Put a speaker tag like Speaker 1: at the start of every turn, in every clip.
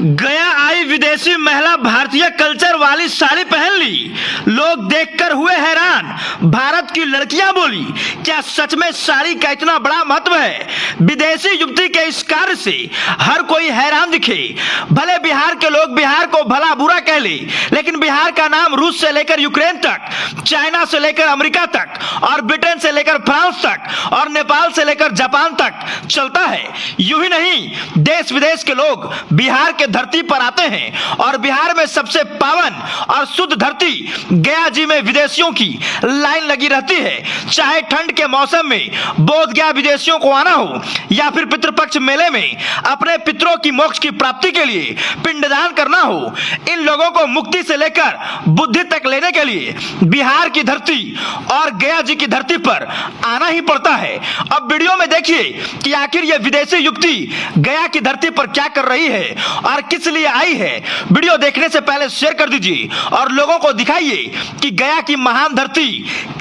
Speaker 1: गया आई विदेशी महिला भारतीय कल्चर वाली साड़ी पहन ली। लोग देखकर हुए हैरान। भारत की लड़कियां बोली, क्या सच में साड़ी का इतना बड़ा महत्व है? विदेशी युवती के इस कार्य से हर कोई हैरान दिखे। भले बिहार के लोग बिहार को भला बुरा कह ले, लेकिन बिहार का नाम रूस से लेकर यूक्रेन तक, चाइना से लेकर अमेरिका तक और ब्रिटेन से लेकर फ्रांस तक और नेपाल से लेकर जापान तक चलता है। यूं ही नहीं, देश विदेश के लोग बिहार के धरती पर आते हैं और बिहार में सबसे पावन और शुद्ध धरती गया जी में विदेशियों की लाइन लगी रहती है। चाहे ठंड के मौसम में बोध गया विदेशियों को आना हो या फिर पितृपक्ष मेले में अपने पितरों की मोक्ष की प्राप्ति के लिए पिंडदान करना हो, इन लोगों को मुक्ति से लेकर बुद्धि तक लेने के लिए बिहार की धरती और गया जी की धरती पर आना ही पड़ता है। अब वीडियो में देखिए कि आखिर यह विदेशी युवती गया की धरती पर क्या कर रही है और किस लिए आई है। वीडियो देखने से पहले शेयर कर दीजिए और लोगों को दिखाइए कि गया की महान धरती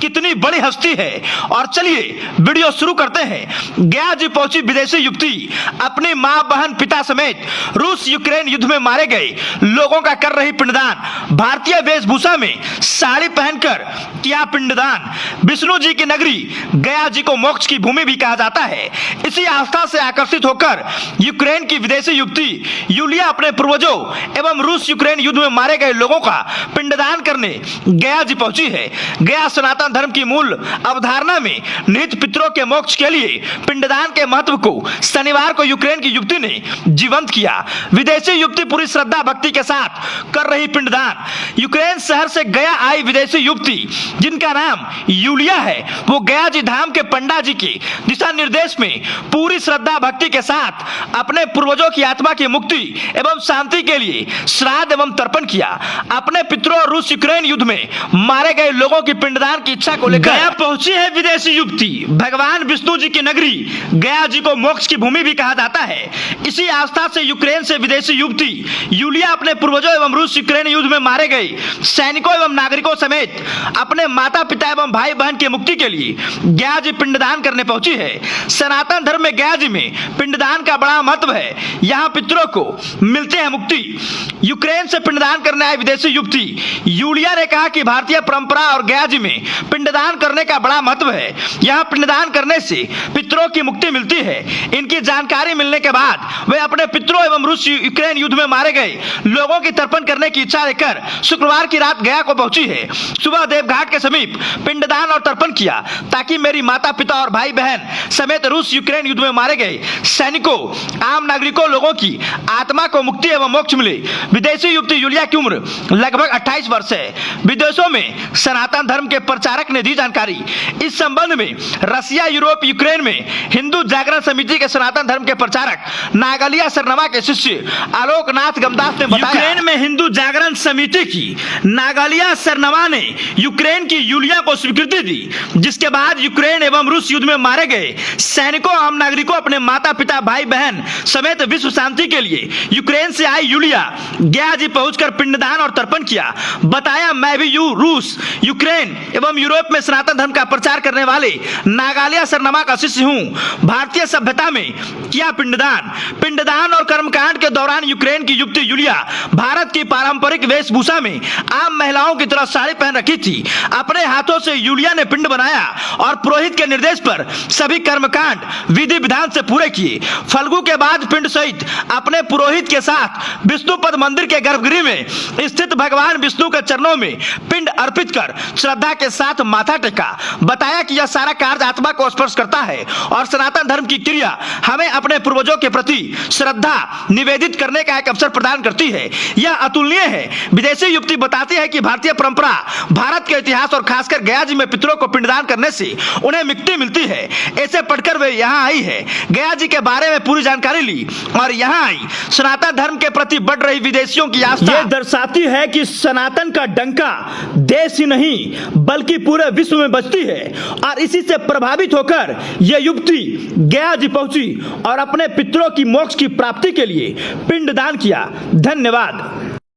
Speaker 1: कितनी बड़ी हस्ती है। और चलिए वीडियो शुरू करते हैं। गया जी पहुंची विदेशी युवती अपनी मां, बहन, पिता समेत रूस यूक्रेन युद्ध में मारे गए लोगों का कर रही पिंडदान। भारतीय वेशभूषा में साड़ी पहनकर किया पिंडदान। विष्णु जी की नगरी गया जी को मोक्ष की भूमि भी कहा जाता है। इसी आस्था से आकर्षित होकर यूक्रेन की विदेशी युवती यूलिया अपने पूर्वजों एवं रूस यूक्रेन युद्ध में मारे गए लोगों का पिंडदान करने गया जी पहुंची है। गया सनातन धर्म की मूल अवधारणा में निहित पितरों के मोक्ष के लिए पिंडदान के महत्व को शनिवार को यूक्रेन की युवती ने जीवंत किया। विदेशी युवती पूरी श्रद्धा भक्ति के साथ कर रही पिंडदान। यूक्रेन शहर से गया आई विदेशी युवती जिनका नाम यूलिया है, वो गया जी धाम के पंडा जी के दिशा निर्देश में पूरी श्रद्धा भक्ति के साथ अपने पूर्वजों की आत्मा की मुक्ति एवं शांति के लिए श्राद्ध एवं तर्पण किया। अपने पितरों और रूस यूक्रेन युद्ध में मारे गए लोगों की पिंडदान की इच्छा को लेकर गया पहुंची है विदेशी युवती। भगवान विष्णु जी की नगरी गया जी को मोक्ष की भूमि भी कहा जाता है। इसी आस्था से यूक्रेन से विदेशी युवती यूलिया अपने पूर्वजों एवं रूस यूक्रेन युद्ध में मारे गए सैनिकों एवं नागरिकों समेत अपने माता पिता एवं भाई बहन की मुक्ति के लिए गया जी पिंडदान करने पहुंची है। सनातन धर्म में गया जी में पिंडदान का बड़ा महत्व है। यहाँ पितरों को मिलते हैं मुक्ति। यूक्रेन से पिंडदान करने आए विदेशी युवती यूलिया ने कहा कि भारतीय परंपरा और गया जी में पिंडदान करने का बड़ा महत्व है। यहाँ पिंडदान करने से पितरों की मुक्ति मिलती है। इनकी जानकारी मिलने के बाद वे अपने पितरों एवं रूस यूक्रेन युद्ध में मारे गए लोगों की तर्पण करने की इच्छा लेकर शुक्रवार की रात गया को पहुंची है। सुबह देवघाट के समीप पिंडदान और तर्पण किया ताकि मेरी माता पिता और भाई बहन समेत रूस यूक्रेन युद्ध में मारे गए सैनिकों, आम नागरिकों, लोगों की आत्मा को मुक्ति एवं मोक्ष मिले। विदेशी युवती यूलिया की उम्र लगभग 28 वर्ष है। विदेशों में सनातन धर्म के प्रचारक ने दी जानकारी। इस संबंध में रसिया, यूरोप, यूक्रेन में हिंदू जागरण समिति के सनातन धर्म के प्रचारक नागालिया सरनमा के शिष्य आलोकनाथ गमदास ने बताया, यूक्रेन में हिंदू जागरण समिति की नागालिया सरनमा ने यूक्रेन की यूलिया को स्वीकृति दी, जिसके बाद यूक्रेन एवं रूस युद्ध में मारे गए सैनिकों, आम नागरिकों, अपने माता पिता, भाई बहन समेत विश्व शांति के लिए यूक्रेन से आई यूलिया गया जी पहुंचकर पिंडदान और तर्पण किया। बताया, मैं भी रूस, यूक्रेन एवं यूरोप में सनातन धर्म का प्रचार करने वाले नागालिया सरनमा का शिष्य हूं। भारतीय सभ्यता में किया पिंडदान और कर्मकांड के दौरान यूक्रेन की युवती यूलिया भारत की पारंपरिक वेशभूषा में आम महिलाओं की तरह साड़ी पहन रखी थी। अपने हाथों से यूलिया ने पिंड बनाया और पुरोहित के निर्देश पर सभी कर्मकांड विधि विधान से पूरे किए। फल्गु के बाद पिंड सहित अपने पुरोहित के साथ विष्णुपद मंदिर के गर्भगृह में स्थित भगवान विष्णु के चरणों में पिंड अर्पित कर श्रद्धा के साथ माथा टेका। बताया कि यह सारा कार्य आत्मा को स्पर्श करता है और सनातन धर्म की क्रिया हमें अपने पूर्वजों के प्रति श्रद्धा निवेदित करने का एक अवसर प्रदान करती है। यह अतुलनीय है। विदेशी युवती बताती है कि भारतीय परंपरा, भारत के इतिहास और खासकर गया जी में पितरों को पिंडदान करने से उन्हें मुक्ति मिलती है। ऐसे पढ़कर वे यहाँ आई है, गया जी के बारे में पूरी जानकारी ली और यहाँ आई। सनातन धर्म के प्रति बढ़ रही विदेशियों की आस्था ये दर्शाती है कि सनातन का डंका देश ही नहीं बल्कि पूरे विश्व में बजती है। और इसी से प्रभावित होकर यह युवती गया जी पहुंची और अपने पितरों की मोक्ष की प्राप्ति के लिए पिंडदान किया। धन्यवाद।